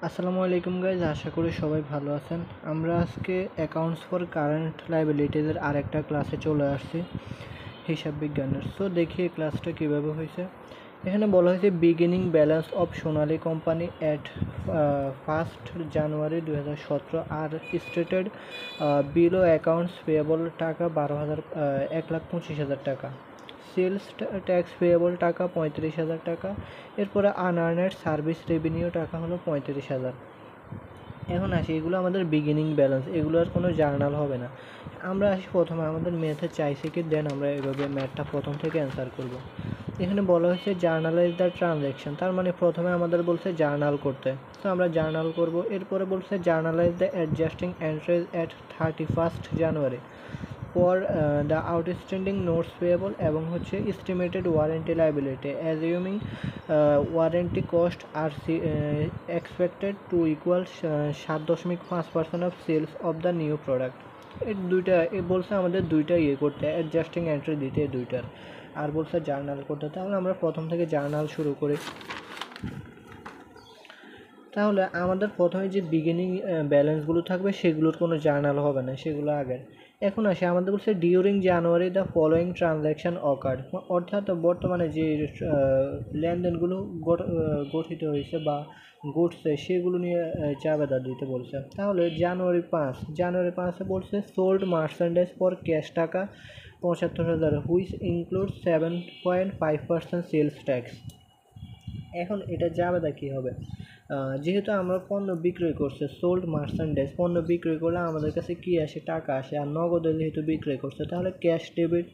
আসসালামু আলাইকুম গাইজ, আশা করি সবাই ভালো আছেন। আমরা আজকে অ্যাকাউন্টস ফর কারেন্ট লায়াবিলিটিজের আরেকটা ক্লাসে চলে আসছি, হিসাব বিজ্ঞানের। সো দেখি এই ক্লাসটা কীভাবে হয়েছে। এখানে বলা হয়েছে beginning balance of Sonali company at 1 January 2017 are stated below accounts payable টাকা 1,25,000 টাকা, সেলস ট্যাক্স পেয়েবল টাকা 35,000 টাকা, এরপরে আনআর্নেড সার্ভিস রেভিনিউ টাকা হলো 35,000। এখন আসি, এগুলো আমাদের বিগিনিং ব্যালেন্স, এগুলো আর কোনো জার্নাল হবে না। আমরা আসি প্রথমে আমাদের ম্যাথে চাইছে কি, দেন আমরা এভাবে ম্যাথটা প্রথম থেকে অ্যান্সার করব। এখানে বলা হয়েছে জার্নালাইজ দ্য ট্রানজ্যাকশন, তার মানে প্রথমে আমাদের বলছে জার্নাল করতে, তো আমরা জার্নাল করব। এরপরে বলছে journalize the adjusting entries at 31 January for the outstanding notes payable এবং হচ্ছে estimated warranty liability assuming warranty cost are expected to equal 7.5% of sales of the new product. এই দুইটা বলছে আমাদের দুইটা করতে, অ্যাডজাস্টিং এন্ট্রি দিতে দুইটার, আর বলছে জার্নাল করতে। তাহলে আমরা প্রথম থেকে জার্নাল শুরু করি। তাহলে আমাদের প্রথমে যে বিগিনিং ব্যালেন্সগুলো থাকবে সেগুলোর কোনো জার্নাল হবে না, সেগুলো আগের। এখন আসে, আমাদের বলছে during January the following transaction occurred, অর্থাৎ বর্তমানে যে লেনদেনগুলো গঠিত হয়েছে বা ঘটছে সেগুলো নিয়ে চাবেদা দিতে বলছে। তাহলে জানুয়ারি 5 বলছে সোল্ড মার্চেন্ডাইজ ফর ক্যাশ টাকা 75,000 হুইচ ইনক্লুড 7.5% সেলস ট্যাক্স। এখন এটা জাবেদা কী হবে? যেহেতু আমরা পণ্য বিক্রয় করছে, সোল্ড মার্চেন্ডাইজ, পণ্য বিক্রয় করলে আমাদের কাছে কী আসে? টাকা আসে। আর নগদে যেহেতু বিক্রয় করছে তাহলে ক্যাশ ডেবিট,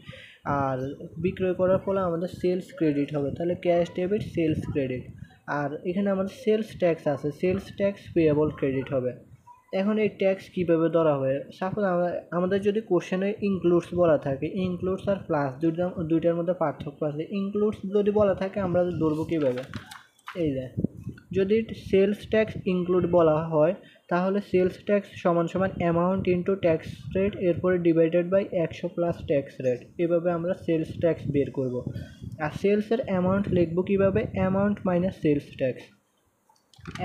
আর বিক্রয় করার ফলে আমাদের সেলস ক্রেডিট হবে, তাহলে ক্যাশ ডেবিট সেলস ক্রেডিট। আর এখানে আমাদের সেলস ট্যাক্স আছে, সেলস ট্যাক্স পেয়েবল ক্রেডিট হবে। এখন এই ট্যাক্স কীভাবে ধরা হয়? সাপোজ আমাদের যদি কোশ্চেনে ইনক্লুডস বলা থাকে, ইনক্লুডস আর প্লাস দুইটার মধ্যে পার্থক্য আছে। ইনক্লুডস যদি বলা থাকে আমরা ধরবো কীভাবে? এই যে, যদি সেলস ট্যাক্স ইনক্লুড বলা হয় তাহলে সেলস ট্যাক্স সমান অ্যামাউন্ট ইন্টু ট্যাক্স রেট, এরপরে divided by 100 plus tax rate. এভাবে আমরা সেলস ট্যাক্স বের করব। আর সেলসের অ্যামাউন্ট লিখবো কীভাবে? Amount minus sales tax.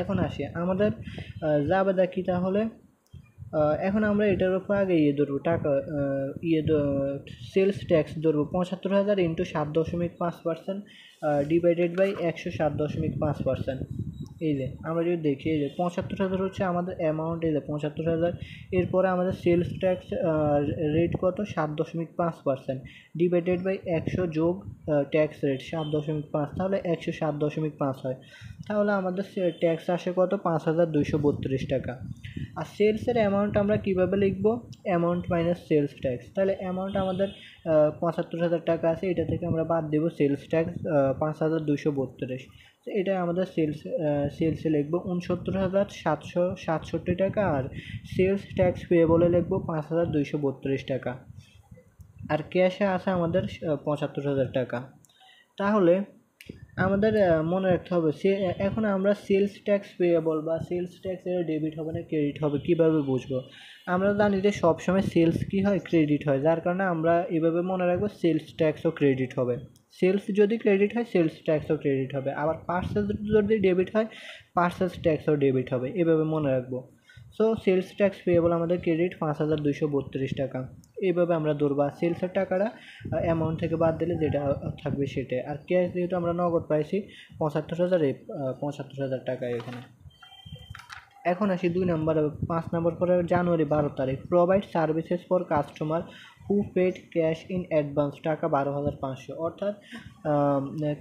এখন আসি আমাদের জাবেদা কি তাহলে? এখন আমরা এটার উপর আগে ধরবো টাকা, সেলস ট্যাক্স ধরবো 75,000 ইন্টু 7.5% ডিভাইডেড বাই 100 7.5%। এই যে আমরা যদি দেখি, এই যে 75,000 হচ্ছে আমাদের অ্যামাউন্ট, এই যে 75,000। এরপরে আমাদের সেলস ট্যাক্স রেট কত? 7.5% ডিভাইডেড বাই 100 যোগ ট্যাক্স রেট 7.5, তাহলে 107.5 হয়। তাহলে আমাদের ট্যাক্স আসে কত? 5,232 টাকা। আর সেলসের অ্যামাউন্ট আমরা কীভাবে লিখব? Amount minus sales tax. তাহলে অ্যামাউন্ট আমাদের 75,000 টাকা আছে, এটা থেকে আমরা বাদ দেবো সেলস ট্যাক্স 5,232। তো এটা আমাদের সেলসে লিখবো 69,767 টাকা, আর সেলস ট্যাক্স পেয়েবলে লিখবো 5,232 টাকা, আর ক্যাশে আছে আমাদের 75,000 টাকা। তাহলে আমাদের মনে রাখতে হবে এখন আমরা সেলস ট্যাক্স পেয়েবল বা সেলস ট্যাক্সের ডেবিট হবে না ক্রেডিট হবে কীভাবে বুঝবো? আমরা জানি যে সবসময় সেলস কী হয়? ক্রেডিট হয়, যার কারণে আমরা এভাবে মনে রাখবো সেলস ট্যাক্সও ক্রেডিট হবে। সেলস যদি ক্রেডিট হয় সেলস ট্যাক্সও ক্রেডিট হবে, আবার পার্সেস যদি ডেবিট হয় পার্সেস ট্যাক্সও ডেবিট হবে, এভাবে মনে রাখবো। সো সেলস ট্যাক্স পেয়েবল আমাদের ক্রেডিট 5,232 টাকা, এইভাবে আমরা ধরবো। সেলসের টাকাটা অ্যামাউন্ট থেকে বাদ দিলে যেটা থাকবে সেটাই। আর ক্যাশ যেহেতু আমরা নগদ পাইছি 75,000, 75,000 টাকা এখানে। এখন আসি 5 নম্বর পরে January 12 provide services for customer who paid cash in advance টাকা 12,500, অর্থাৎ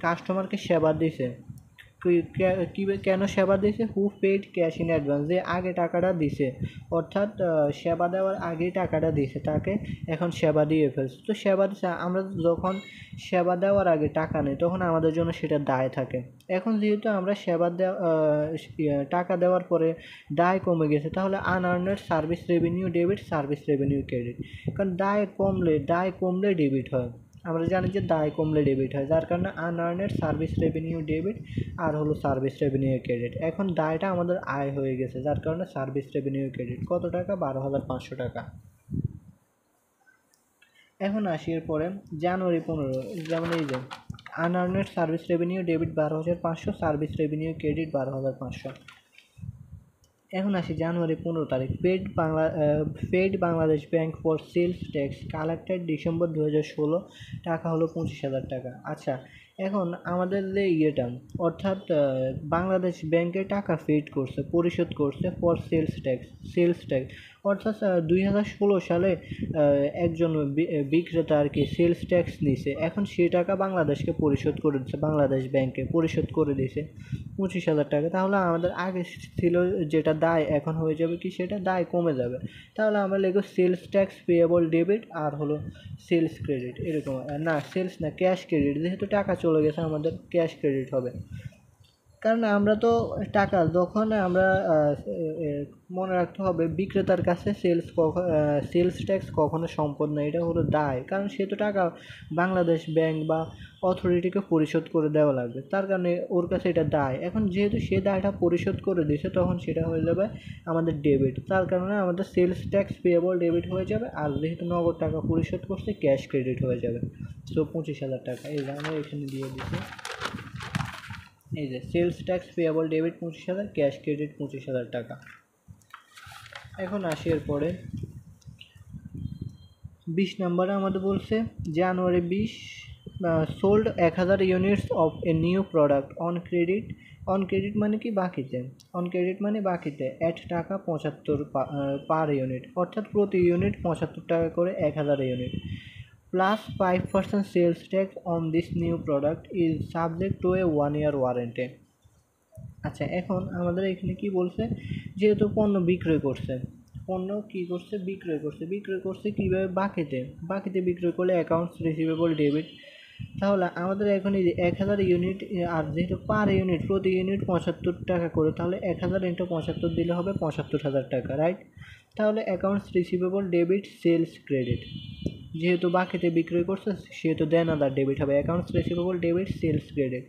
কাস্টমারকে সেবা দিয়েছে। কেন সেবা দিয়েছে? Who paid cash in advance, যে আগে টাকাটা দিছে, অর্থাৎ সেবা দেওয়ার আগেই টাকাটা দিছে, তাকে এখন সেবা দিয়ে ফেলছে। তো সেবা দিচ্ছে, আমরা যখন সেবা দেওয়ার আগে টাকা নেই তখন আমাদের জন্য সেটা দায় থাকে। এখন যেহেতু আমরা টাকা দেওয়ার পরে দায় কমে গেছে, তাহলে unearned service revenue debit, service revenue credit. কারণ দায় কমলে ডেবিট হয়, আমরা জানি যে দায় কমলে ডেবিট হয়, যার কারণে আনআর্নেড সার্ভিস রেভিনিউ ডেবিট আর হলো সার্ভিস রেভিনিউ ক্রেডিট। এখন দায়টা আমাদের আয় হয়ে গেছে, যার কারণে সার্ভিস রেভিনিউ ক্রেডিট। কত টাকা? 12,500 টাকা। এখন আসি এরপরে জানুয়ারি 15, যেমন এই যে unearned service revenue debit 12,500, service revenue credit 12,500। এখন আসি জানুয়ারি 15 তারিখ, paid Bangladesh bank for sales tax collected December 2016, টাকা হলো 25,000 টাকা। আচ্ছা, এখন আমাদের যে ইয়েটা অর্থাৎ বাংলাদেশ ব্যাংকে টাকা পরিশোধ করছে ফর সেলস ট্যাক্স অর্থাৎ 2016 সালে একজন বিক্রেতা আর কি সেলস ট্যাক্স নিছে, এখন সেই টাকা বাংলাদেশকে পরিশোধ করে দিচ্ছে, বাংলাদেশ ব্যাংকে পরিশোধ করে দিয়েছে 25,000 টাকা। তাহলে আমাদের আগে ছিল যেটা দায়, এখন হয়ে যাবে কি সেটা দায় কমে যাবে। তাহলে আমরা লিখব সেলস ট্যাক্স পেয়েবল ডেবিট আর হলো সেলস ক্রেডিট, এরকম না সেলস না ক্যাশ ক্রেডিট, যেহেতু টাকা চলে গেছে আমাদের ক্যাশ ক্রেডিট হবে। কারণ আমরা তো টাকা যখন আমরা মনে রাখতে হবে বিক্রেতার কাছে সেলস ট্যাক্স কখনো সম্পদ না, এটা হলো দায়, কারণ সে তো টাকা বাংলাদেশ ব্যাংক বা অথরিটিকে পরিশোধ করে দেওয়া লাগবে, তার কারণে ওর কাছে এটা দায়। এখন যেহেতু সে দায়টা পরিশোধ করে দিয়েছে তখন সেটা হয়ে যাবে আমাদের ডেবিট, তার কারণে আমাদের সেলস ট্যাক্স পেয়েবল ডেবিট হয়ে যাবে, আর যেহেতু নগদ টাকা পরিশোধ করছে ক্যাশ ক্রেডিট হয়ে যাবে। সো 25,000 টাকা এই আমরা এখানে দিয়ে দিচ্ছি। এই যে sales tax payable debit 25,000, cash credit 25,000 টাকা। এখন আসি এরপরে 20 নম্বরে আমাদের বলছে January 20 sold 1000 units of a new product on credit মানে কি বাকিতে, অন ক্রেডিট মানে বাকিতে অ্যাট টাকা 75 পার ইউনিট, অর্থাৎ প্রতি ইউনিট 75 টাকা করে 1000 unit, plus 5% sales tax on this new product is subject to a 1 year warranty. আচ্ছা, এখন আমাদের এখানে কি বলছে, যেহেতু পণ্য বিক্রয় করছে বিক্রয় করছে কীভাবে, বাকিতে বিক্রয় করলে অ্যাকাউন্টস রিসিভেবল ডেবিট। তাহলে আমাদের এখন এই যে 1000 ইউনিট, আর যেহেতু পার ইউনিট প্রতি ইউনিট 75 টাকা করে, তাহলে 1000 × 75 দিলে হবে 75,000 টাকা, রাইট। তাহলে accounts receivable debit sales credit, যেহেতু বাকিতে বিক্রয় করছে সেহেতু দেনাদার ডেবিট হবে, accounts receivable debit sales credit.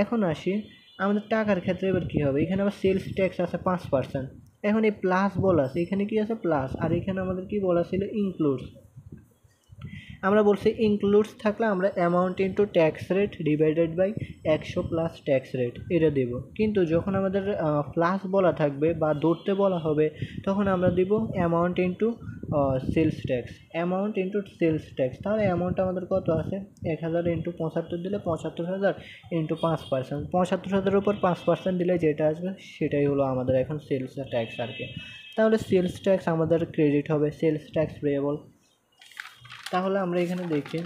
এখন আসি আমাদের টাকার ক্ষেত্রে, এবার কী হবে, এখানে আবার সেলস ট্যাক্স আছে 5%, এখন এই প্লাস বলা আছে, এখানে কি আছে প্লাস, আর এখানে আমাদের কি বলা ছিল ইনক্লুডস। আমরা বলছি ইনক্লুডস থাকলে আমরা amount into tax rate divided by 100 plus tax rate এটা দেব, কিন্তু যখন আমাদের প্লাস বলা থাকবে বা ধরতে বলা হবে তখন আমরা দিব অ্যামাউন্ট ইন্টু সেলস ট্যাক্স। তাহলে অ্যামাউন্ট আমাদের কত আছে, 1000 × 75 দিলে 75,000 × 5%, 75,000 উপর 5% দিলে যেটা আসবে সেটাই হলো আমাদের এখন সেলস ট্যাক্স আর কি। তাহলে সেলস ট্যাক্স আমাদের ক্রেডিট হবে, সেলস ট্যাক্স পেয়েবল। তাহলে আমরা এখানে দেখি,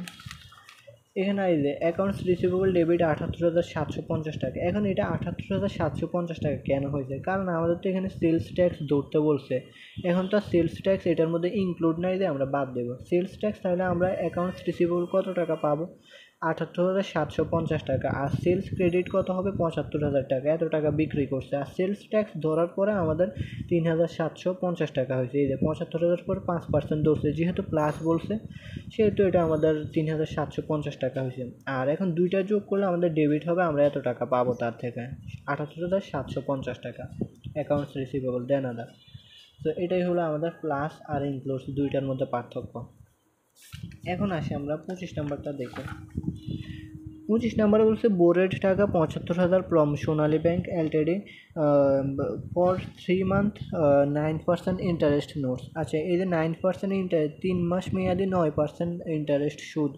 এখানে এই যে অ্যাকাউন্টস রিসিভেবল ডেবিট 78,750 টাকা। এখন এটা 78,750 টাকা কেন হয়েছে, কারণ আমাদের তো এখানে সেলস ট্যাক্স ধরতে বলছে, এখন তো সেলস ট্যাক্স এটার মধ্যে ইনক্লুড নাই যে আমরা বাদ দেবো সেলস ট্যাক্স। তাহলে আমরা অ্যাকাউন্টস রিসিভেবল কত টাকা পাবো, 78,750 টাকা, আর সেলস ক্রেডিট কত হবে 75,000 টাকা, এত টাকা বিক্রি করছে, আর সেলস ট্যাক্স ধরার পরে আমাদের 3,750 টাকা হয়েছে। এই যে 75,000 পর 5% ধরছে, যেহেতু প্লাস বলছে সেহেতু এটা আমাদের 3,750 টাকা হয়েছে। আর এখন দুইটা যোগ করলে আমাদের ডেবিট হবে, আমরা এত টাকা পাবো তার থেকে 78,750 টাকা অ্যাকাউন্টস রিসিভেবল দেনাদার। তো এটাই হলো আমাদের প্লাস আর ইনক্লুডস দুইটার মধ্যে পার্থক্য। এখন আসি আমরা 25 নাম্বারটা দেখি। 25 নাম্বারে বলছে বোরেড টাকা 75,000 from Sonali bank Ltd for 3 month 9% interest notes. আচ্ছা, এই যে 9% ইন্টারেস্ট 3 মাস মেয়াদি 9% ইন্টারেস্ট সুদ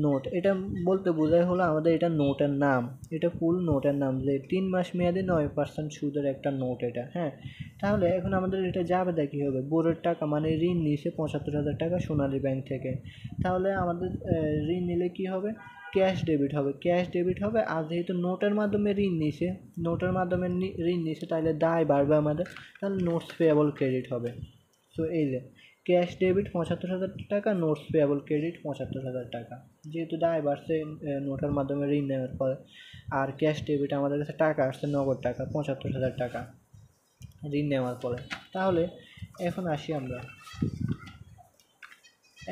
নোট, এটা বলতে বোঝায় হলো আমাদের এটা নোটের নাম, এটা ফুল নোটের নাম, যে 3 মাস মেয়াদি 9% সুদের একটা নোট এটা। হ্যাঁ, তাহলে এখন আমাদের এটা যাবে কী হবে, বোরের টাকা মানে ঋণ নিয়েছে 75,000 টাকা সোনালী ব্যাংক থেকে, তাহলে আমাদের ঋণ নিলে কী হবে, ক্যাশ ডেবিট হবে। আর যেহেতু নোটের মাধ্যমে ঋণ নিছে তাহলে দায় বাড়বে আমাদের, তাহলে নোটস পেয়েবল ক্রেডিট হবে। সো এই যে ক্যাশ ডেবিট 75,000 টাকা, নোটস পেয়েবল ক্রেডিট 75,000 টাকা, যেহেতু দায় বাড়ছে নোটের মাধ্যমে ঋণ নেওয়ার পরে, আর ক্যাশ ডেবিট আমাদের কাছে টাকা আসছে নগদ টাকা 75,000 টাকা ঋণ নেওয়ার পরে। তাহলে এখন আসি আমরা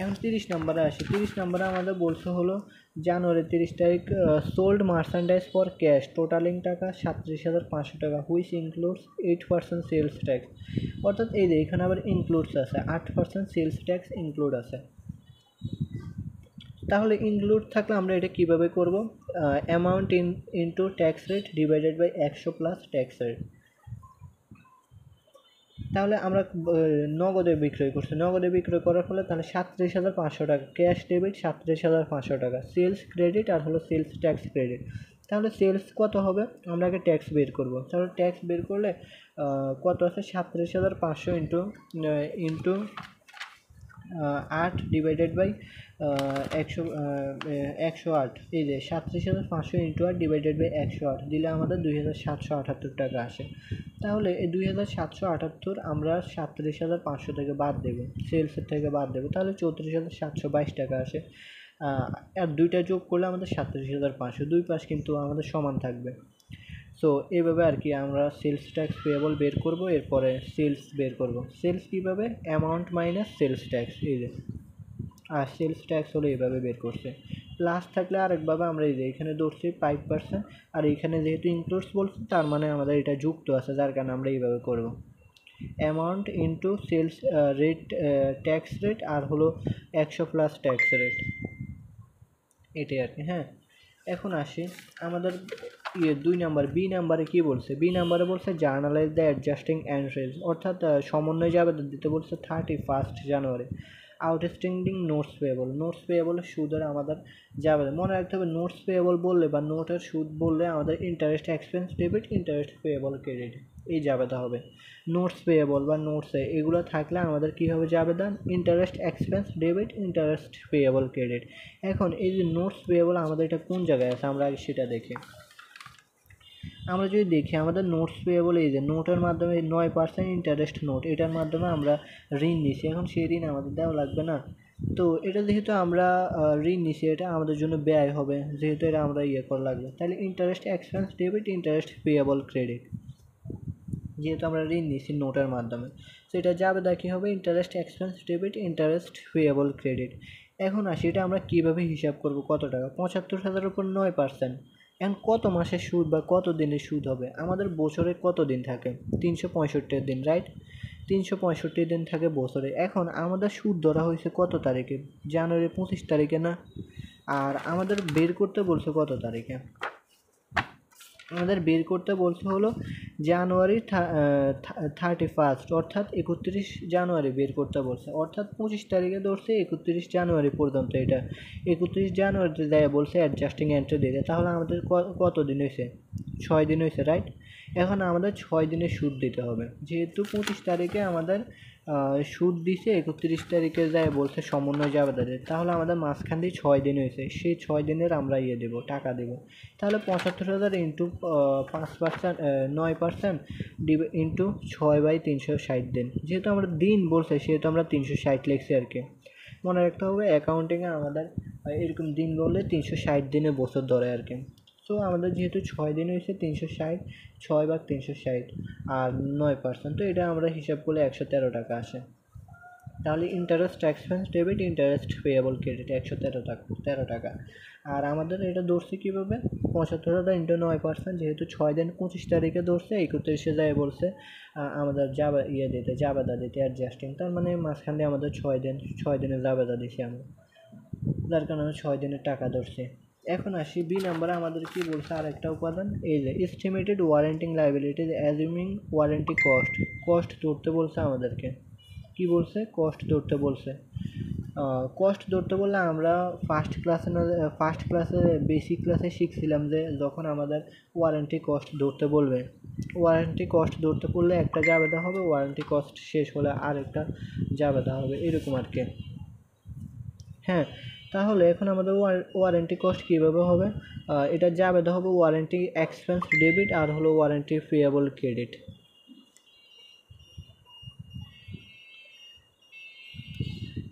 এখন 30 নম্বরে আসি। 30 নম্বরে আমাদের বলছে হলো জানুয়ারি 30 তারিখ sold merchandise for cash totalling টাকা 37,500 টাকা, হুইচ ইনক্লুডস 8% সেলস ট্যাক্স। অর্থাৎ এই যে এখানে আবার ইনক্লুডস আছে, 8% সেলস ট্যাক্স ইনক্লুড আছে। তাহলে ইনক্লুড থাকলে আমরা এটা কীভাবে করব, amount into tax rate divided by 100 plus tax rate. তাহলে আমরা নগদে বিক্রয় করছি, নগদে বিক্রয় করার ফলে তাহলে 37,500 টাকা ক্যাশ ডেবিট, 37,500 টাকা সেলস ক্রেডিট আর হলো সেলস ট্যাক্স ক্রেডিট। তাহলে সেলস কত হবে, আমরা আগে ট্যাক্স বের করব। তাহলে ট্যাক্স বের করলে কত আছে, 37,500 ইন্টু ইন্টু 8 ডিভাইডেড বাই 108, এই যে 37,500 ইন্টু 8 ডিভাইডেড বাই 108 দিলে আমাদের 2,778 টাকা আসে। তাহলে এই 2,778 আমরা 37,500 থেকে বাদ দেবো, সেলসের থেকে বাদ দেবো, তাহলে 34,722 টাকা আসে। আর দুইটা যোগ করলে আমাদের 37,500, দুই পাশ কিন্তু আমাদের সমান থাকবে। সো এইভাবে আর কি আমরা সেলস ট্যাক্স পেয়েবল বের করব, এরপরে সেলস বের করব। সেলস কীভাবে, অ্যামাউন্ট মাইনাস সেলস ট্যাক্স, এই যে, আর সেলস ট্যাক্স হলো এইভাবে বের করছে। প্লাস থাকলে আরেকভাবে আমরা এই যে এখানে ধরছি 5%, আর এইখানে যেহেতু ইনক্লুডস বলছি তার মানে আমাদের এটা যুক্ত আছে, যার কারণে আমরা এইভাবে করব। Amount into sales rate, tax rate আর হলো 100 প্লাস ট্যাক্স রেট, এটাই আর কি। হ্যাঁ, এখন আসি আমাদের 2 নাম্বার, বি নাম্বারে কী বলছে, বি নাম্বারে বলছে জার্নালাইজ দ্য অ্যাডজাস্টিং এন্ট্রিজ, অর্থাৎ সমন্বয় যাবে দিতে বলছে 31 জানুয়ারি। আউটস্ট্যান্ডিং নোটস পেয়েবল, নোটস পেয়েবলের সুদের আমাদের যাবে, মনে রাখতে হবে নোটস পেয়েবল বললে বা নোটের সুদ বললে আমাদের interest expense debit, interest payable credit, এই জাবেদা হবে। নোটস পেয়েবল বা নোটসে এগুলো থাকলে আমাদের কী হবে, জাবেদা interest expense debit, interest payable credit. এখন এই যে নোটস পেয়েবল আমাদের এটা কোন জায়গায় আছে আমরা আগে সেটা দেখি। আমরা যদি দেখি আমাদের নোটস পেয়েবল এই যে নোটের মাধ্যমে 9% ইন্টারেস্ট নোট, এটার মাধ্যমে আমরা ঋণ নিছি, এখন সেই ঋণ আমাদের দেওয়া লাগবে না। তো এটা যেহেতু আমরা ঋণ নিছি, এটা আমাদের জন্য ব্যয় হবে, যেহেতু এটা আমরা করা লাগবে, তাহলে interest expense debit, interest payable credit, যেহেতু আমরা ঋণ নিছি নোটের মাধ্যমে, সেটা যাবে কী হবে, interest expense debit, interest payable credit. এখন আসি এটা আমরা কীভাবে হিসাব করব, কত টাকা, 75,000 উপর 9%, এখন কত মাসের সুদ বা কত দিনের সুদ হবে, আমাদের বছরে কত দিন থাকে, 365 দিন, রাইট, 365 দিন থাকে বছরে। এখন আমাদের সুদ ধরা হয়েছে কত তারিখে, জানুয়ারি 25 তারিখে না, আর আমাদের বের করতে বলছে কত তারিখে, আমাদের বের করতে বলছে হলো জানুয়ারি 31, অর্থাৎ 31 জানুয়ারি বের করতে বলছে, অর্থাৎ 25 তারিখে ধরছে 31 জানুয়ারি পর্যন্ত, এটা 31 জানুয়ারিতে দেয় বলছে অ্যাডজাস্টিং এন্ট্রি দিতে। তাহলে আমাদের কত দিন হয়েছে, 6 দিন হয়েছে, রাইট। এখন আমাদের 6 দিনের সুদ দিতে হবে, যেহেতু 25 তারিখে আমাদের সুদ দিছে, 31 তারিখে যায় বলছে সমন্বয় যাবে তাদের, তাহলে আমাদের মাঝখান দিয়ে 6 দিন হয়েছে, সেই 6 দিনের আমরা দেবো, টাকা দেবো। তাহলে 75,000 ইন্টু 5%, 9% ইন্টু 6/360 দিন, যেহেতু আমরা দিন বলছে সেহেতু আমরা 360 লিখছি আর কি। মনে রাখতে হবে অ্যাকাউন্টিংয়ে আমাদের এরকম দিন বললে 360 দিনে বছর ধরে আর কি। সো আমাদের যেহেতু 6 দিন হয়েছে, 360, 6/360 আর 9%, তো এটা আমরা হিসাব করলে 113 টাকা আসে। তাহলে interest expense debit, interest payable credit 113 টাকা। আর আমাদের এটা ধরছে কীভাবে, 75,000 ইন্টু 9%, যেহেতু 6 দিন 25 তারিখে ধরছে, 31 যায় বলছে আমাদের জাবেদা দিতে অ্যাডজাস্টিং, তার মানে মাঝখান দিয়ে আমাদের 6 দিনের জাবেদা দিছি আমরা, যার কারণে 6 দিনের টাকা ধরছে। এখন আসি বি নাম্বারে আমাদের কি বলছে আরেকটা উপাদান, এই যে এস্টিমেটেড ওয়ারেন্টিং লায়াবিলিটিজ অ্যাজিউমিং ওয়ারেন্টি কস্ট ধরতে বলছে আমাদেরকে, কি বলছে, কস্ট ধরতে বলছে। কস্ট ধরতে বললে আমরা ফার্স্ট ক্লাসে বেসিক ক্লাসে শিখছিলাম যে যখন আমাদের ওয়ারেন্টি কস্ট ধরতে বলবে, ওয়ারেন্টি কস্ট ধরতে বললে একটা জাবেদা হবে, ওয়ারেন্টি কস্ট শেষ হলে আরেকটা জাবেদা হবে, এরকম আর কি। হ্যাঁ, তাহলে এখন আমাদের ওয়ারেন্টি কস্ট কীভাবে হবে, এটা জাবেদা হবে ওয়ারেন্টি এক্সপেন্স ডেবিট আর হলো ওয়ারেন্টি পেয়েবল ক্রেডিট।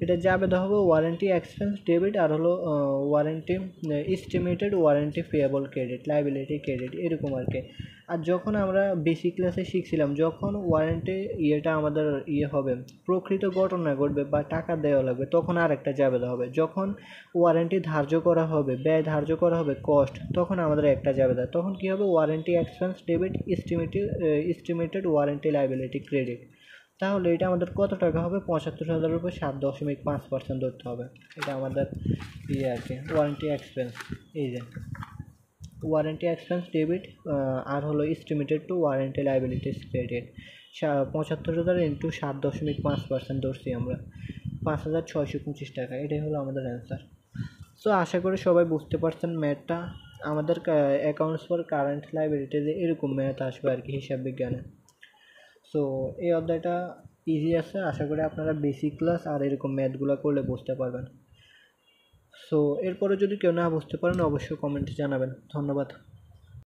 এটা জাবেদা হবে ওয়ারেন্টি এক্সপেন্স ডেবিট আর হলো warranty estimated warranty payable credit, liability credit, এরকম আর কি। আর যখন আমরা বেসিক ক্লাসে শিখছিলাম যখন ওয়ারেন্টি আমাদের হবে, প্রকৃত ঘটনা ঘটবে বা টাকা দেওয়া লাগবে, তখন আর একটা জাবেদা হবে। যখন ওয়ারেন্টি ধার্য করা হবে, ব্যয় ধার্য করা হবে, কস্ট, তখন আমাদের একটা জাবেদা, তখন কী হবে, warranty expense debit, estimated warranty liability credit. তাহলে এটা আমাদের কত টাকা হবে, 75,000 উপর 7.5% ধরতে হবে, এটা আমাদের আর কি ওয়ারেন্টি এক্সপেন্স। এই যে ওয়ারেন্টি এক্সপেন্স ডেবিট আর হলো estimated to warranty liabilities credit. 75,000 into 7.5% ধরছি আমরা, 5,625 টাকা। এটাই হলো আমাদের অ্যান্সার। সো আশা করি সবাই বুঝতে পারছেন ম্যাথটা। আমাদের অ্যাকাউন্টস ফর কারেন্ট লাইবিলিটিতে এরকম ম্যাথ আসবে আর কি, হিসাব বিজ্ঞানে। সো এই অধ্যায়টা ইজি আছে, আশা করি আপনারা বেসিক ক্লাস আর এরকম ম্যাথগুলো করলে বুঝতে পারবেন। সো এরপরে যদি কেউ না বুঝতে পারেন অবশ্যই কমেন্টে জানাবেন। ধন্যবাদ।